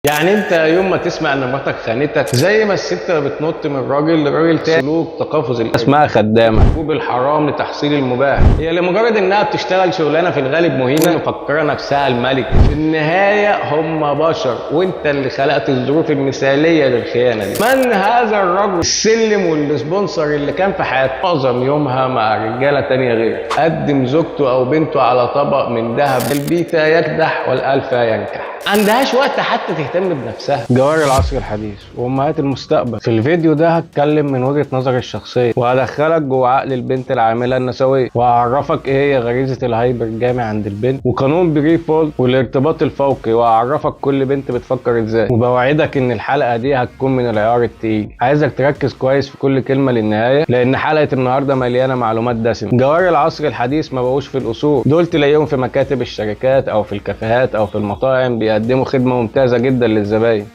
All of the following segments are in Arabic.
يعني انت يوم ما تسمع ان مراتك خانتك زي ما الست بتنط من راجل لراجل تاني، سلوك تقافز اسمها خدامه، وبالحرام لتحصيل المباح، هي لمجرد انها بتشتغل شغلانه في الغالب مهينه مفكره نفسها الملك. في النهايه هم بشر، وانت اللي خلقت الظروف المثاليه للخيانه دي. من هذا الرجل السلم والسبونسر اللي كان في حياه معظم يومها مع رجاله تانيه غيره؟ قدم زوجته او بنته على طبق من ذهب، البيتا يكدح والالفا ينكح. عندهاش وقت حتى تهتم بنفسها. جوار العصر الحديث وامهات المستقبل. في الفيديو ده هتكلم من وجهة نظري الشخصية، وهدخلك جوه عقل البنت العاملة النسوية، وهعرفك ايه هي غريزة الهايبر جامع عند البنت، وقانون بري فولت والارتباط الفوقي، وهعرفك كل بنت بتفكر ازاي. وبوعدك ان الحلقة دي هتكون من العيار التقيل. عايزك تركز كويس في كل كلمة للنهاية، لان حلقة النهاردة مليانة معلومات دسمة. جوار العصر الحديث ما بقوش في الاصول، دول تلاقيهم في مكاتب الشركات او في الكافيهات او في المطاعم، بيقدموا خدمة ممتازة جدا للزباين.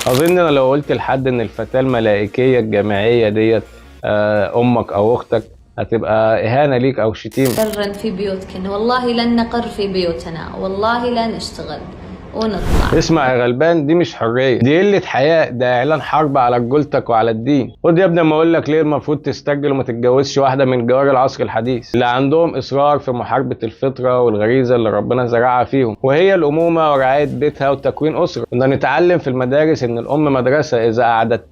اظن انا لو قلت لحد ان الفتاة الملائكية الجامعية ديت امك او اختك، هتبقى اهانة ليك او شتيمة. قرن في بيوتكن، والله لن نقر في بيوتنا، والله لا نشتغل ونطلع. اسمع يا غلبان، دي مش حريه، دي قله حياء، ده اعلان حرب على رجولتك وعلى الدين. خد يا ابني اما اقول لك ليه المفروض تسترجل وما تتجوزش واحده من جوار العصر الحديث اللي عندهم اصرار في محاربه الفطره والغريزه اللي ربنا زرعها فيهم، وهي الامومه ورعايه بيتها وتكوين اسره. كنا نتعلم في المدارس ان الام مدرسه، اذا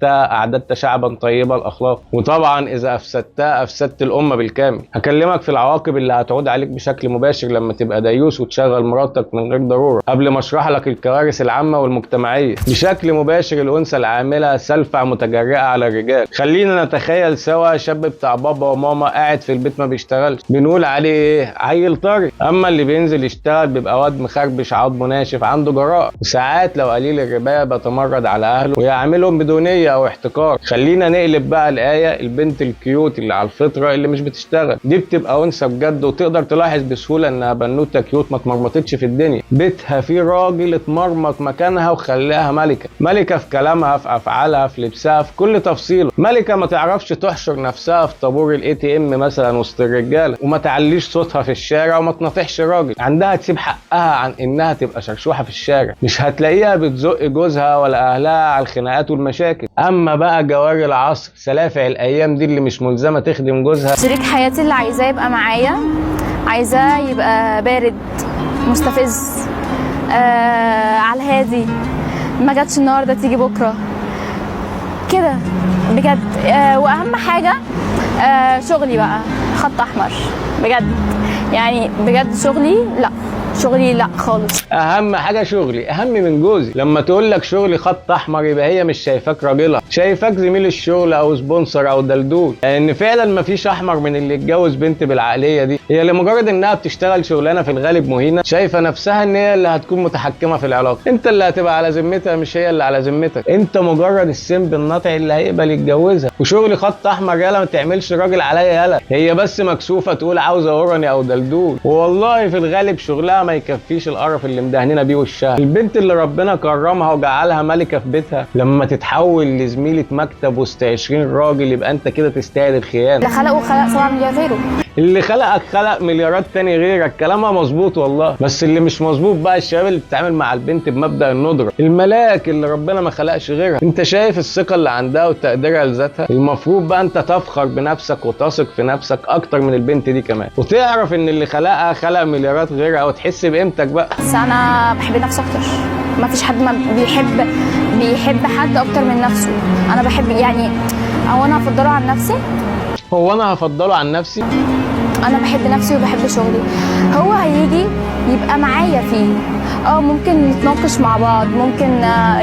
اعددت شعبا طيب الاخلاق، وطبعا اذا افسدتها افسدت الامه بالكامل. هكلمك في العواقب اللي هتعود عليك بشكل مباشر لما تبقى ديوس وتشغل مراتك من غير ضروره، قبل ما اشرح لك الكوارث العامة والمجتمعية. بشكل مباشر الأنثى العاملة سلفة متجرئة على الرجال. خلينا نتخيل سوا شاب بتاع بابا وماما قاعد في البيت ما بيشتغلش، بنقول عليه ايه؟ عيل طري. اما اللي بينزل يشتغل بيبقى واد مخربش عضمه ناشف عنده جراءة، وساعات لو قليل الرباية بيتمرد على اهله ويعاملهم بدونية او احتكار. خلينا نقلب بقى الآية، البنت الكيوت اللي على الفطرة اللي مش بتشتغل دي بتبقى أنثى بجد، وتقدر تلاحظ بسهولة انها بنوتة كيوت ما اتمرمطتش في الدنيا، بيتها فيه راجل اتمرمط مكانها وخلاها ملكة. ملكة في كلامها، في افعالها، في لبسها، في كل تفصيله. ملكة ما تعرفش تحشر نفسها في طابور الاي تي ام مثلا وسط الرجاله، وما تعليش صوتها في الشارع، وما تناطحش راجل. عندها تسيب حقها عن انها تبقى شرشوحه في الشارع. مش هتلاقيها بتزق جوزها ولا اهلها على الخناقات والمشاكل. اما بقى جوار العصر، سلافع الايام دي اللي مش ملزمه تخدم جوزها. شريك حياتي اللي عايزاه يبقى معايا، عايزاه يبقى بارد مستفز، على الهادي، ما جاتش النهارده تيجي بكره كده بجد. واهم حاجه شغلي بقى خط احمر بجد، يعني بجد شغلي لا خالص. اهم حاجه شغلي اهم من جوزي. لما تقول لك شغلي خط احمر يبقى هي مش شايفاك راجلها، شايفاك زميل الشغل او سبونسر او دلدول، لان فعلا مفيش احمر من اللي يتجوز بنت بالعقليه دي. هي لمجرد انها بتشتغل شغلانه في الغالب مهينه، شايفه نفسها ان هي اللي هتكون متحكمه في العلاقه. انت اللي هتبقى على ذمتها، مش هي اللي على ذمتك. انت مجرد السمب الناطع اللي هيقبل يتجوزها. وشغلي خط احمر يالا ما تعملش راجل عليا يالا، هي بس مكسوفه تقول عاوزه اورني او دلدول، والله في الغالب شغلها ما يكفيش القرف اللي مدهننا بيه وشها. البنت اللي ربنا كرمها وجعلها ملكه في بيتها، لما تتحول لزميله مكتب وسط 20 راجل، يبقى انت كده تستاهل الخيانه. اللي خلقه خلق 7 مليار غيره، اللي خلقك خلق مليارات تاني غيرك. كلامها مظبوط والله، بس اللي مش مظبوط بقى الشباب اللي بتتعامل مع البنت بمبدأ الندرة. الملاك اللي ربنا ما خلقش غيرها. انت شايف الثقة اللي عندها وتقديرها لذاتها؟ المفروض بقى انت تفخر بنفسك وتثق في نفسك اكتر من البنت دي كمان، وتعرف ان اللي خلقها خلق مليارات غيرها، وتحس بقيمتك بقى. بس انا بحب نفسي اكتر. ما فيش حد ما بيحب حد اكتر من نفسه. انا بحب، يعني او انا هفضله عن نفسي. هو انا هفضله عن نفسي؟ انا بحب نفسي وبحب شغلي. هو هيجي يبقى معايا فيه، ممكن نتناقش مع بعض، ممكن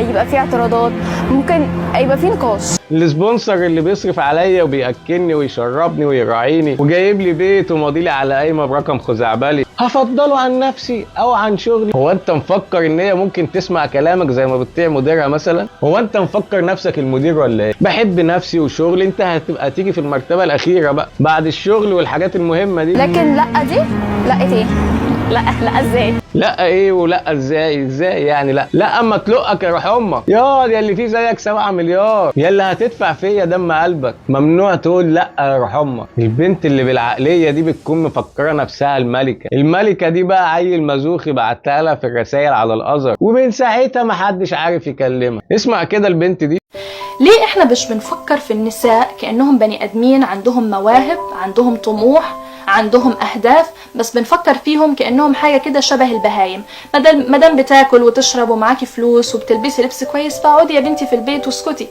يبقى فيه اعتراضات، ممكن يبقى فيه نقاش. السبونسر اللي بيصرف عليا وبياكلني ويشربني ويراعيني وجايب لي بيت وماضيلي على قايمه برقم خزعبلي، هفضله عن نفسي او عن شغلي؟ هو انت مفكر ان هي ممكن تسمع كلامك زي ما بتطيع مديرها مثلا؟ هو انت مفكر نفسك المدير ولا ايه؟ بحب نفسي وشغلي، انت هتبقى تيجي في المرتبه الاخيره بقى بعد الشغل والحاجات المهمه دي. لكن لا، دي لا ايه؟ لا لا ازاي؟ لا ايه ولا ازاي يعني؟ لا اما تلقك يا روح امك يا اللي فيه زيك 7 مليار، يا اللي هتدفع فيا دم قلبك. ممنوع تقول لا يا روح امك. البنت اللي بالعقليه دي بتكون مفكره نفسها الملكه دي بقى عيل مزوخي بعتها لها في الرسائل على الازهر، ومن ساعتها محدش عارف يكلمها. اسمع كده البنت دي. ليه احنا مش بنفكر في النساء كأنهم بني ادمين عندهم مواهب، عندهم طموح، عندهم اهداف، بس بنفكر فيهم كأنهم حاجة كده شبه البهايم. مادام بتاكل وتشرب ومعاكي فلوس وبتلبسي لبس كويس فاقعدي يا بنتي في البيت واسكتي.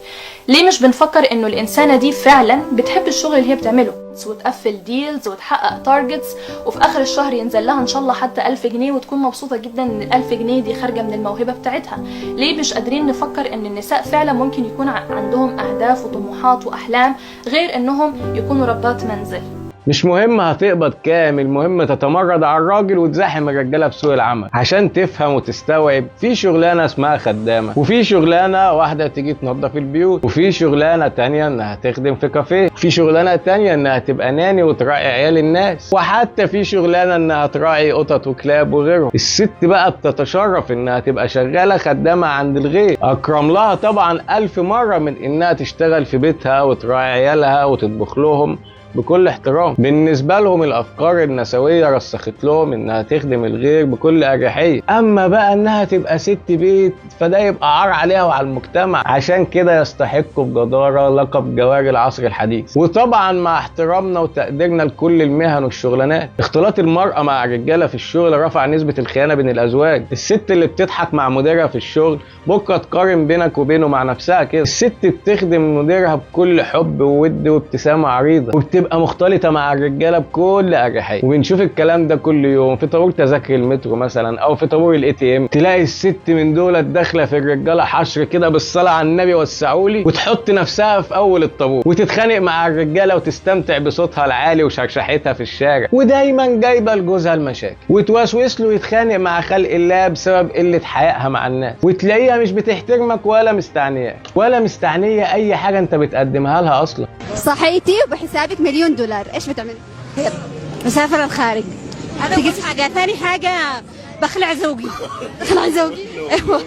ليه مش بنفكر انه الانسانة دي فعلا بتحب الشغل اللي هي بتعمله وتقفل ديلز وتحقق تارجتس، وفي اخر الشهر ينزل لها ان شاء الله حتى 1000 جنيه وتكون مبسوطة جدا ان ال1000 جنيه دي خارجة من الموهبة بتاعتها؟ ليه مش قادرين نفكر ان النساء فعلا ممكن يكون عندهم اهداف وطموحات واحلام غير انهم يكونوا ربات منزل؟ مش مهم هتقبض كام، المهم تتمرد على الراجل وتزاحم الرجاله في سوق العمل عشان تفهم وتستوعب. في شغلانه اسمها خدامه، وفي شغلانه واحده تيجي تنظف البيوت، وفي شغلانه تانية انها تخدم في كافيه، في شغلانه تانية انها تبقى ناني وتراعي عيال الناس، وحتى في شغلانه انها تراعي قطط وكلاب وغيرهم. الست بقى بتتشرف انها تبقى شغاله خدامه عند الغير، اكرم لها طبعا 1000 مره من انها تشتغل في بيتها وتراعي عيالها وتطبخ لهم بكل احترام. بالنسبة لهم الأفكار النسوية رسخت لهم إنها تخدم الغير بكل أريحية، أما بقى إنها تبقى ست بيت فده يبقى عار عليها وعلى المجتمع. عشان كده يستحقوا بجدارة لقب جواري العصر الحديث. وطبعا مع احترامنا وتقديرنا لكل المهن والشغلانات، اختلاط المرأة مع الرجالة في الشغل رفع نسبة الخيانة بين الأزواج. الست اللي بتضحك مع مديرها في الشغل بكرة تقارن بينك وبينه مع نفسها كده. الست بتخدم مديرها بكل حب وود وابتسامة عريضة، وبتبقى مختلطة مع الرجالة بكل أريحية. وبنشوف الكلام ده كل يوم في طابور تذاكر المترو مثلا أو في طابور الATM، تلاقي الست من دول داخلة في الرجالة حشر كده بالصلاة على النبي وسعولي، وتحط نفسها في أول الطابور وتتخانق مع الرجالة وتستمتع بصوتها العالي وشرشحتها في الشارع، ودايما جايبة لجوزها المشاكل وتوسوس له يتخانق مع خلق الله بسبب قلة حيائها مع الناس، وتلاقيها مش بتحترمك ولا مستعنية أي حاجة أنت بتقدمها لها أصلا. صحيتي وبحسابك $1,000,000، ايش بتعمل؟ مسافر الخارج. تجيب حاجة، ثاني حاجة بخلع زوجي. ايوه.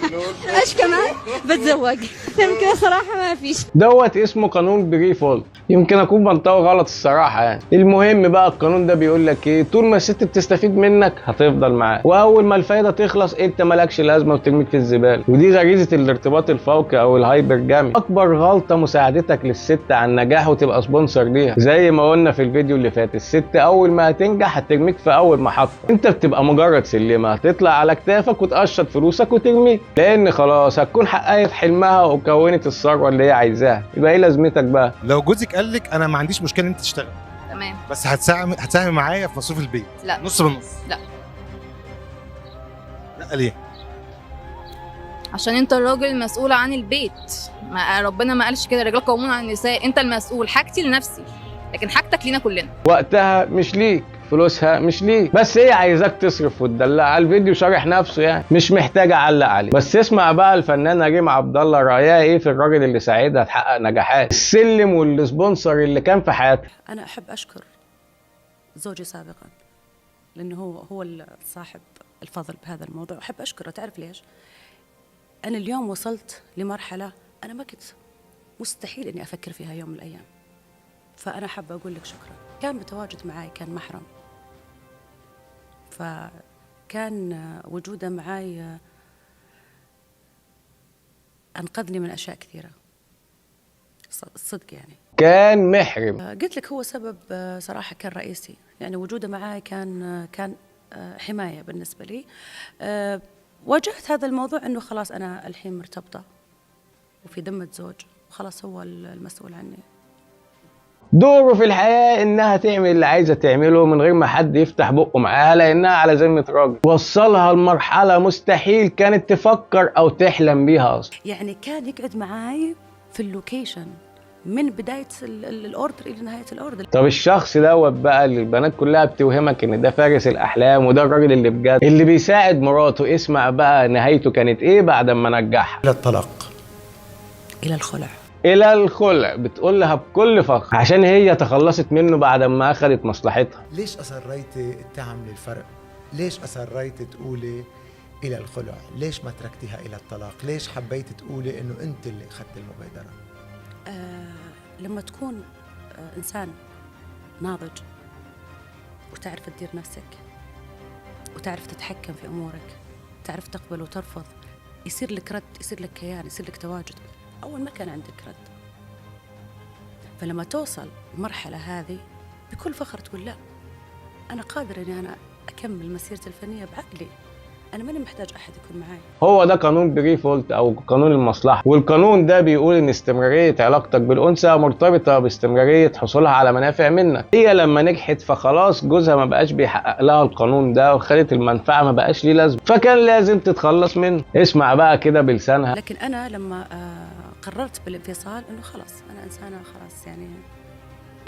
ايش كمان؟ بتزوج. كده صراحة ما فيش. دوت اسمه قانون بري فولت. يمكن اكون بنطوي غلط الصراحه يعني. المهم بقى القانون ده بيقول لك ايه؟ طول ما الست بتستفيد منك هتفضل معاك، واول ما الفايده تخلص انت مالكش لازمه وترميك في الزباله. ودي غريزه الارتباط الفوقي او الهايبرجامي. اكبر غلطه مساعدتك للست على النجاح وتبقى سبونسر ليها. زي ما قلنا في الفيديو اللي فات، الست اول ما هتنجح هترميك في اول محطه، انت بتبقى مجرد سلمه هتطلع على كتافك وتقشط فلوسك وترميك، لان خلاص هتكون حققت حلمها وكونت الثروه اللي هي عايزاها. يبقى ايه لازمتك بقى؟ لو جوزك قال لك انا ما عنديش مشكله ان انت تشتغل، تمام، بس هتساهمي معايا في مصروف البيت، لا نص بالنص. لا ليه؟ عشان انت الراجل المسؤول عن البيت. ما ربنا ما قالش كده، الرجال قوامون على النساء. انت المسؤول، حاجتي لنفسي لكن حاجتك لينا كلنا. وقتها مش ليك، فلوسها مش ليك، بس هي عايزاك تصرف وتدلع. الفيديو شارح نفسه يعني، مش محتاج اعلق عليه. بس اسمع بقى الفنانه ريم عبد الله رايها ايه في الراجل اللي ساعدها تحقق نجاحات، السلم والسبونسر اللي كان في حياتها. انا احب اشكر زوجي سابقا لانه هو صاحب الفضل بهذا الموضوع. احب اشكره. تعرف ليش؟ انا اليوم وصلت لمرحله انا ما كنت مستحيل اني افكر فيها يوم من الايام، فانا حابه اقول لك شكرا. كان متواجد معي، كان محرم، فكان وجوده معي أنقذني من أشياء كثيرة الصدق يعني. كان محرم. قلت لك هو سبب صراحة كان رئيسي يعني. وجوده معي كان حماية بالنسبة لي. واجهت هذا الموضوع أنه خلاص أنا الحين مرتبطة وفي ذمة زوج وخلاص هو المسؤول عني. دوره في الحياة انها تعمل اللي عايزة تعمله من غير ما حد يفتح بقه معاها، لانها على ذمة راجل. وصلها لمرحلة مستحيل كانت تفكر او تحلم بيها اصلا. يعني كان يقعد معاي في اللوكيشن من بداية الاوردر الى نهاية الاوردر. طب الشخص دوت بقى اللي البنات كلها بتوهمك ان ده فارس الاحلام وده الراجل اللي بجد اللي بيساعد مراته، اسمع بقى نهايته كانت ايه بعد ما نجحها. الى الطلاق، الى الخلع. الى الخلع، بتقول لها بكل فخر عشان هي تخلصت منه بعد ما اخذت مصلحتها. ليش اصريتي التهم للفرق ليش أصريت تقولي إلى الخلع؟ ليش ما تركتيها إلى الطلاق؟ ليش حبيت تقولي إنه أنت اللي أخذت المبادرة؟ لما تكون إنسان ناضج وتعرف تدير نفسك وتعرف تتحكم في أمورك، تعرف تقبل وترفض، يصير لك رد، يصير لك كيان، يصير لك تواجد. أول ما كان عندك رد، فلما توصل المرحلة هذه بكل فخر تقول لا، أنا قادر إني أنا أكمل مسيرتي الفنية بعقلي، أنا ماني محتاج أحد يكون معي. هو ده قانون بريفولت او قانون المصلحه، والقانون ده بيقول ان استمراريه علاقتك بالانثى مرتبطه باستمراريه حصولها على منافع منك. هي لما نجحت فخلاص جوزها ما بقاش بيحقق لها القانون ده وخدت المنفعه، ما بقاش ليه لازمه، فكان لازم تتخلص منه. اسمع بقى كده بلسانها. لكن أنا لما قررت بالانفصال إنه خلاص أنا إنسانة خلاص، يعني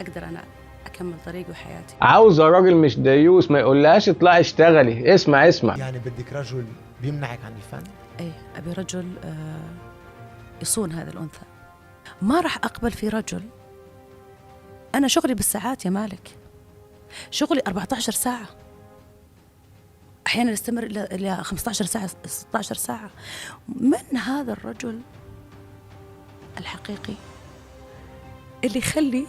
أقدر أنا أكمل طريقي وحياتي. عاوزه راجل مش ديوس، ما يقولهاش اطلعي اشتغلي. اسمع يعني بدك رجل بيمنعك عن الفن؟ أي أبي رجل يصون هذا الأنثى. ما راح أقبل في رجل، أنا شغلي بالساعات يا مالك، شغلي 14 ساعة، أحيانا يستمر إلى 15 ساعة 16 ساعة. من هذا الرجل الحقيقي اللي يخلي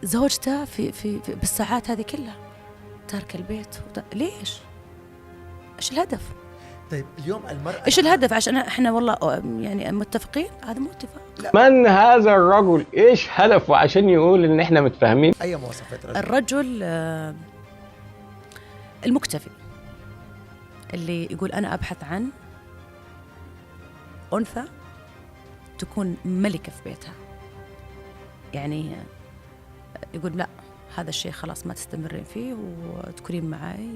زوجته في بالساعات هذه كلها تارك البيت؟ ليش؟ ايش الهدف؟ طيب اليوم المرأة ايش الهدف؟ عشان احنا والله يعني متفقين؟ هذا مو اتفاق. من هذا الرجل؟ ايش هدفه عشان يقول ان احنا متفاهمين؟ اي مواصفات رجل؟ الرجل المكتفي، اللي يقول انا ابحث عن انثى تكون ملكة في بيتها، يعني يقول لا هذا الشيء خلاص ما تستمرين فيه وتكونين معي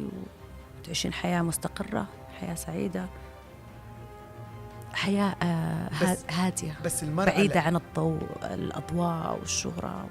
وتعيشين حياة مستقرة، حياة سعيدة، حياة هادية، بس المرأة بعيدة عن الضوء الأضواء والشهرة.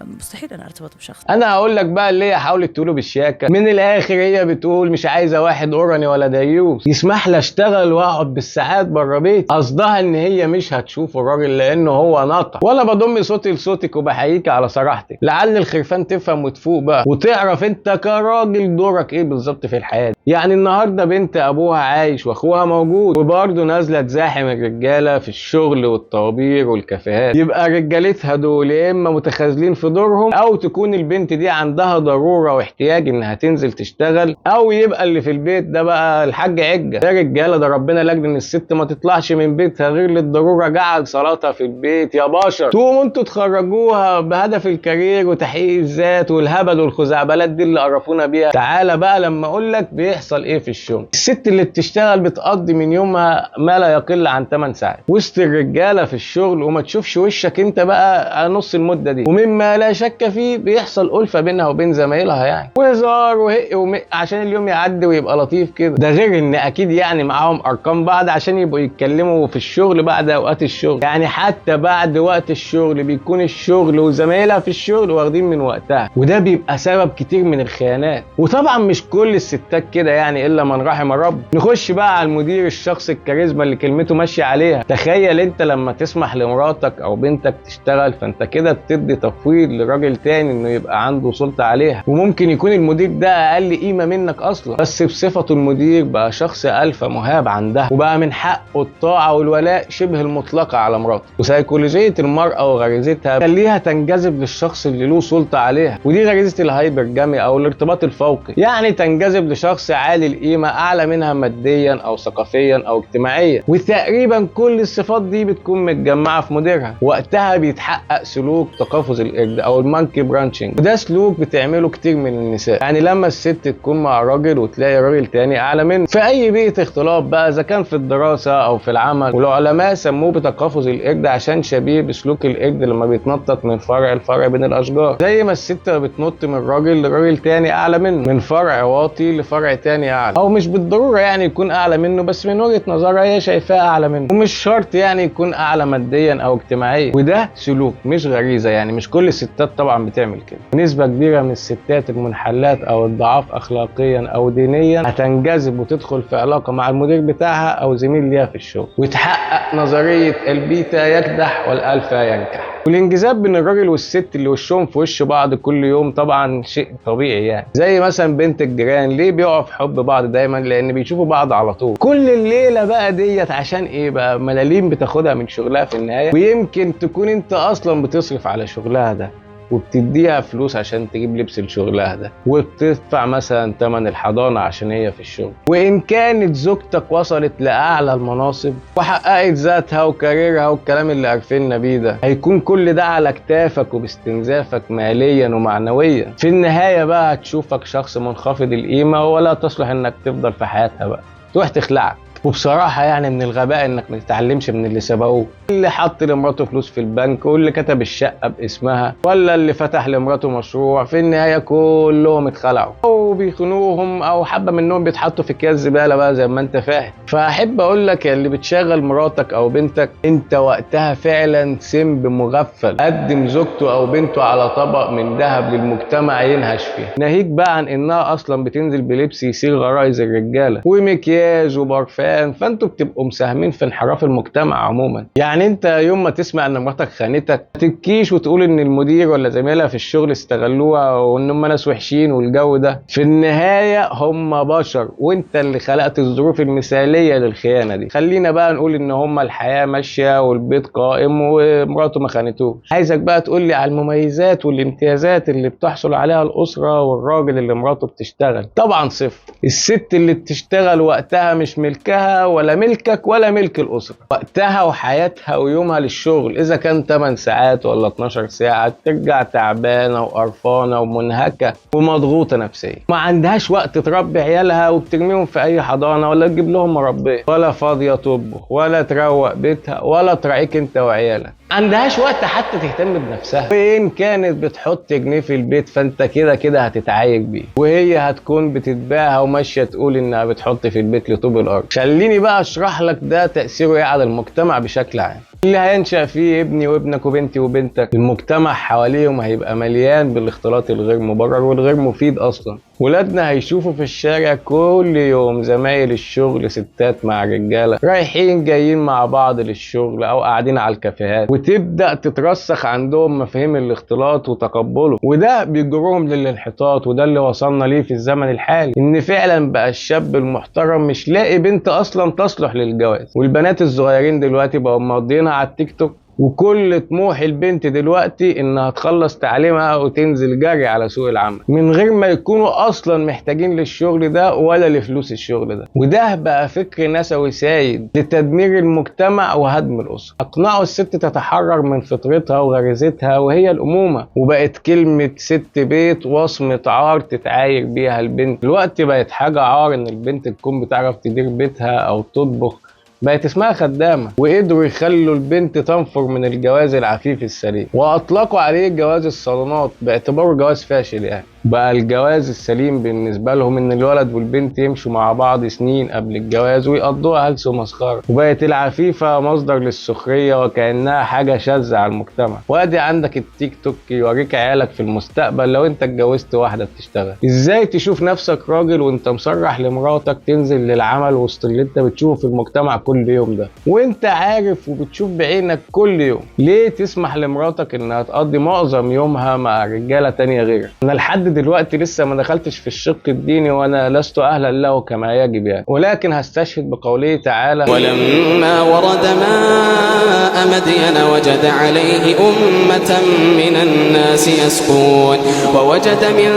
مستحيل أنا أرتبط بشخص. أنا هقول لك بقى اللي هي حاولت تقوله بالشياكة. من الآخر هي بتقول مش عايزة واحد أوراني ولا ديوس يسمح لي أشتغل وأقعد بالساعات بره بيت. قصدها إن هي مش هتشوف الراجل لأنه هو نطق. وأنا بضم صوتي لصوتك وبحييك على صراحتك، لعل الخرفان تفهم وتفوق بقى وتعرف أنت كراجل دورك إيه بالظبط في الحياة. يعني النهارده بنت أبوها عايش وأخوها موجود وبرضه نازلة تزاحم الرجالة في الشغل والطوابير والكافيهات، يبقى رجالتها دول يا إما متخاذلين في دورهم، او تكون البنت دي عندها ضروره واحتياج انها تنزل تشتغل، او يبقى اللي في البيت ده بقى الحاج عجه. ده رجاله، ده ربنا لاجل ان الست ما تطلعش من بيتها غير للضروره جعل صلاتها في البيت يا بشر. تقوموا انتوا تخرجوها بهدف الكارير وتحقيق الذات والهبل والخزعبلات دي اللي قرفونا بيها. تعالى بقى لما اقول لك بيحصل ايه في الشغل. الست اللي بتشتغل بتقضي من يومها ما لا يقل عن 8 ساعات وسط الرجاله في الشغل، وما تشوفش وشك انت بقى نص المده دي. ومما لا شك فيه بيحصل ألفة بينها وبين زمايلها، يعني وهزار وهق عشان اليوم يعدي ويبقى لطيف كده. ده غير ان اكيد يعني معاهم ارقام بعض عشان يبقوا يتكلموا في الشغل بعد اوقات الشغل. يعني حتى بعد وقت الشغل بيكون الشغل وزمايلها في الشغل واخدين من وقتها، وده بيبقى سبب كتير من الخيانات. وطبعا مش كل الستات كده يعني الا من رحم الرب. نخش بقى على المدير الشخص الكاريزما اللي كلمته ماشيه عليها. تخيل انت لما تسمح لمراتك او بنتك تشتغل، فانت كده بتدي تفويض لراجل تاني انه يبقى عنده سلطة عليها، وممكن يكون المدير ده اقل قيمة منك اصلا، بس بصفته المدير بقى شخص الفا مهاب عندها، وبقى من حقه الطاعة والولاء شبه المطلقة على مراته. وسيكولوجية المرأة وغريزتها خليها تنجذب للشخص اللي له سلطة عليها، ودي غريزة الهايبرجامي او الارتباط الفوقي، يعني تنجذب لشخص عالي القيمة اعلى منها ماديا او ثقافيا او اجتماعيا. وتقريبا كل الصفات دي بتكون متجمعة في مديرها. وقتها بيتحقق سلوك تقافز القرد او المانكي برانشنج، وده سلوك بتعمله كتير من النساء. يعني لما الست تكون مع راجل وتلاقي راجل تاني اعلى منه في اي بيئة اختلاط بقى، اذا كان في الدراسة او في العمل، والعلماء سموه بتقافز القرد عشان شبيه بسلوك القرد لما بيتنطط من فرع لفرع بين الاشجار، زي ما الست بتنط من راجل لراجل تاني اعلى منه، من فرع واطي لفرع تاني اعلى، او مش بالضرورة يعني يكون اعلى منه، بس من وجهة نظرها هي شايفاه اعلى منه، ومش شرط يعني يكون اعلى ماديا او اجتماعيا. وده سلوك مش غريزة، يعني مش كل الستات طبعا بتعمل كده. نسبة كبيرة من الستات المنحلات او الضعاف اخلاقيا او دينيا هتنجذب وتدخل في علاقة مع المدير بتاعها او زميل ليها في الشغل، وتحقق نظرية البيتا يكدح والالفا ينكح. والانجذاب بين الراجل والست اللي وشهم في وش بعض كل يوم طبعا شيء طبيعي يعني. زي مثلا بنت الجيران ليه بيقعوا في حب بعض دايما؟ لان بيشوفوا بعض على طول. كل الليله بقى ديت عشان ايه بقى؟ ملاليم بتاخدها من شغلها في النهايه، ويمكن تكون انت اصلا بتصرف على شغلها ده وبتديها فلوس عشان تجيب لبس لشغلها ده، وبتدفع مثلا تمن الحضانة عشان هي في الشغل. وإن كانت زوجتك وصلت لأعلى المناصب وحققت ذاتها وكاريرها والكلام اللي عارفيننا بيه ده، هيكون كل ده على كتافك وباستنزافك ماليا ومعنويا. في النهاية بقى هتشوفك شخص منخفض القيمة ولا تصلح إنك تفضل في حياتها بقى، تروح تخلعك. وبصراحة يعني من الغباء انك ما تتعلمش من اللي سبقوه، اللي حط لمراته فلوس في البنك واللي كتب الشقة باسمها ولا اللي فتح لمراته مشروع، في النهاية كلهم اتخلعوا او بيخنوهم او حبة منهم بيتحطوا في اكياس زبالة بقى زي ما انت فاهم. فاحب اقول لك يا اللي بتشغل مراتك او بنتك، انت وقتها فعلا سمب مغفل. قدم زوجته او بنته على طبق من ذهب للمجتمع ينهش فيها، ناهيك بقى عن انها اصلا بتنزل بلبس يصير غرائز الرجالة ومكياج وبرفان. فانتوا بتبقوا مساهمين في انحراف المجتمع عموما. يعني انت يوم ما تسمع ان مراتك خانتك ما تبكيش وتقول ان المدير ولا زميلها في الشغل استغلوها وان هم ناس وحشين والجو ده. في النهايه هم بشر وانت اللي خلقت الظروف المثاليه للخيانه دي. خلينا بقى نقول ان هم الحياه ماشيه والبيت قائم ومراته ما خانتوش. عايزك بقى تقول لي على المميزات والامتيازات اللي بتحصل عليها الاسره والراجل اللي مراته بتشتغل. طبعا صفر. الست اللي بتشتغل وقتها مش ملكها ولا ملكك ولا ملك الأسرة، وقتها وحياتها ويومها للشغل. إذا كان 8 ساعات ولا 12 ساعة ترجع تعبانة وقرفانة ومنهكة ومضغوطة نفسيا، ما عندهاش وقت تربي عيالها وبترميهم في أي حضانة ولا تجيب لهم مربية، ولا فاضية تطبخ ولا تروق بيتها ولا تراعيك أنت وعيالك. عندهاش وقت حتى تهتم بنفسها. وإن كانت بتحط جنيه في البيت فأنت كده كده هتتعايق بيه، وهي هتكون بتتباهى وماشية تقول إنها بتحط في البيت لطوب الأرض. خليني بقى اشرح لك ده تأثيره ايه على المجتمع بشكل عام. اللي هينشأ فيه ابني وابنك وبنتي وبنتك، المجتمع حواليهم هيبقى مليان بالاختلاط الغير مبرر والغير مفيد اصلا. ولادنا هيشوفوا في الشارع كل يوم زمايل الشغل ستات مع رجاله رايحين جايين مع بعض للشغل او قاعدين على الكافيهات، وتبدأ تترسخ عندهم مفاهيم الاختلاط وتقبله، وده بيجرهم للانحطاط. وده اللي وصلنا ليه في الزمن الحالي، ان فعلا بقى الشاب المحترم مش لاقي بنت اصلا تصلح للجواز. والبنات الصغيرين دلوقتي بقوا مقضيينها على التيك توك، وكل طموح البنت دلوقتي انها تخلص تعليمها وتنزل جري على سوق العمل من غير ما يكونوا اصلا محتاجين للشغل ده ولا لفلوس الشغل ده. وده بقى فكر نسوي سائد لتدمير المجتمع وهدم الاسره. اقنعوا الست تتحرر من فطرتها وغريزتها وهي الامومه، وبقت كلمه ست بيت وصمه عار تتعاير بيها البنت. دلوقتي بقت حاجه عار ان البنت تكون بتعرف تدير بيتها او تطبخ، بقت اسمها خدامة. وقدروا يخلوا البنت تنفر من الجواز العفيف السليم، واطلقوا عليه جواز الصالونات باعتباره جواز فاشل. يعني بقى الجواز السليم بالنسبة لهم ان الولد والبنت يمشوا مع بعض سنين قبل الجواز ويقضوها هلس ومسخرة. وبقت العفيفة مصدر للسخرية وكأنها حاجة شاذة على المجتمع. وادي عندك التيك توك يوريك عيالك في المستقبل لو انت اتجوزت واحدة بتشتغل ازاي تشوف نفسك راجل وانت مصرح لمراتك تنزل للعمل وسط اللي انت بتشوفه في المجتمع كل يوم ده، وانت عارف وبتشوف بعينك كل يوم. ليه تسمح لمراتك انها تقضي معظم يومها مع رجالة تانية غيرك؟ انا لحد دلوقتي لسه ما دخلتش في الشق الديني وانا لست اهلا له كما يجب يعني، ولكن هستشهد بقوله تعالى: ولما ورد ماء مدين وجد عليه أمة من الناس يسقون ووجد من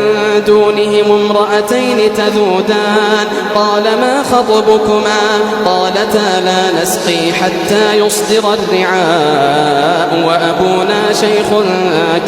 دونهم امرأتين تذودان قال ما خطبكما قالتا لا نسقي حتى يصدر الرعاء وأبونا شيخ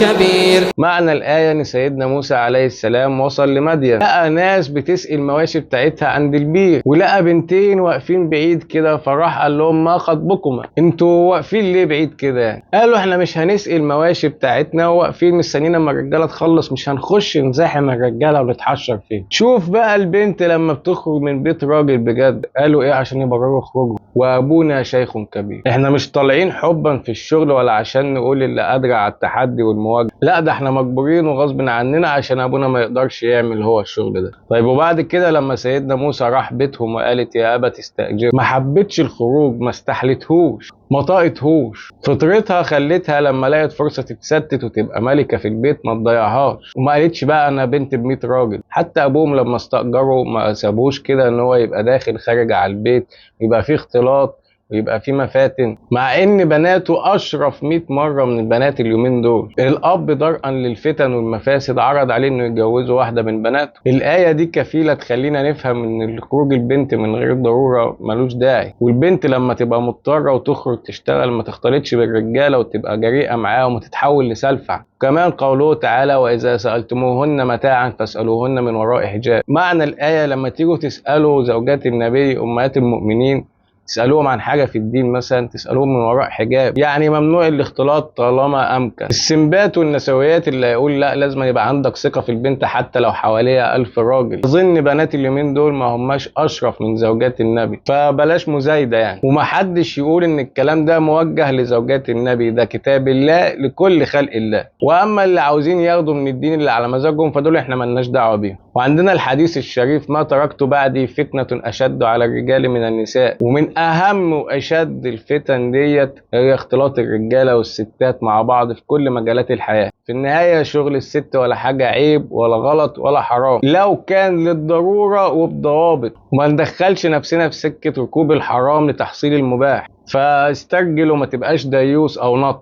كبير. معنى الآية ان سيدنا موسى عليه السلام وصل لمدين، لقى ناس بتسقي المواشي بتاعتها عند البير، ولقى بنتين واقفين بعيد كده، فراح قال لهم ما خطبكما، انتوا واقفين ليه بعيد كده؟ قالوا احنا مش هنسقي المواشي بتاعتنا وواقفين مستنيين اما الرجاله تخلص، مش هنخش نزاحم الرجاله ونتحشر فيه. شوف بقى البنت لما بتخرج من بيت راجل بجد، قالوا ايه عشان يبرروا خروجهم؟ وابونا شيخ كبير. احنا مش طالعين حبا في الشغل ولا عشان نقول اللي قادر على التحدي والمواجهه، لا ده احنا مجبورين وغصب عننا عشان ابونا ما يقدرش يعمل هو الشغل ده. طيب وبعد كده لما سيدنا موسى راح بيتهم وقالت يا ابا تستاجر، ما حبتش الخروج، ما استحلتهوش، ما طاقتهوش، فطرتها خلتها لما لقت فرصه تتستت وتبقى ملكه في البيت ما تضيعهاش، وما قالتش بقى انا بنت ب100 راجل. حتى ابوهم لما استاجروا ما سابوش كده ان هو يبقى داخل خارج على البيت، يبقى فيه اختلاط ويبقى في مفاتن، مع ان بناته اشرف 100 مره من البنات اليومين دول. الاب درءا للفتن والمفاسد عرض عليه انه يتجوزه واحده من بناته. الايه دي كفيله تخلينا نفهم ان خروج البنت من غير ضروره ملوش داعي، والبنت لما تبقى مضطره وتخرج تشتغل ما تختلطش بالرجاله وتبقى جريئه معاهم وتتحول لسلفع. كمان قوله تعالى واذا سالتموهن متاعا فاسالوهن من وراء حجاب. معنى الايه لما تيجوا تسالوا زوجات النبي امهات المؤمنين تسألوهم عن حاجة في الدين مثلا، تسألوهم من وراء حجاب، يعني ممنوع الاختلاط طالما أمكن. السنبات والنسويات اللي يقول لا لازم يبقى عندك ثقة في البنت حتى لو حواليها 1000 راجل، أظن بنات اليومين دول ما هماش أشرف من زوجات النبي، فبلاش مزايدة يعني. ومحدش يقول إن الكلام ده موجه لزوجات النبي، ده كتاب الله لكل خلق الله. وأما اللي عاوزين ياخدوا من الدين اللي على مزاجهم فدول إحنا ملناش دعوة بيهم. وعندنا الحديث الشريف ما تركت بعدي فتنة أشد على الرجال من النساء، ومن أهم وأشد الفتن ديت هي اختلاط الرجالة والستات مع بعض في كل مجالات الحياة. في النهاية شغل الست ولا حاجة عيب ولا غلط ولا حرام لو كان للضرورة وبضوابط، وما ندخلش نفسنا في سكة ركوب الحرام لتحصيل المباح. فاسترجل وما تبقاش ديوس أو نطع.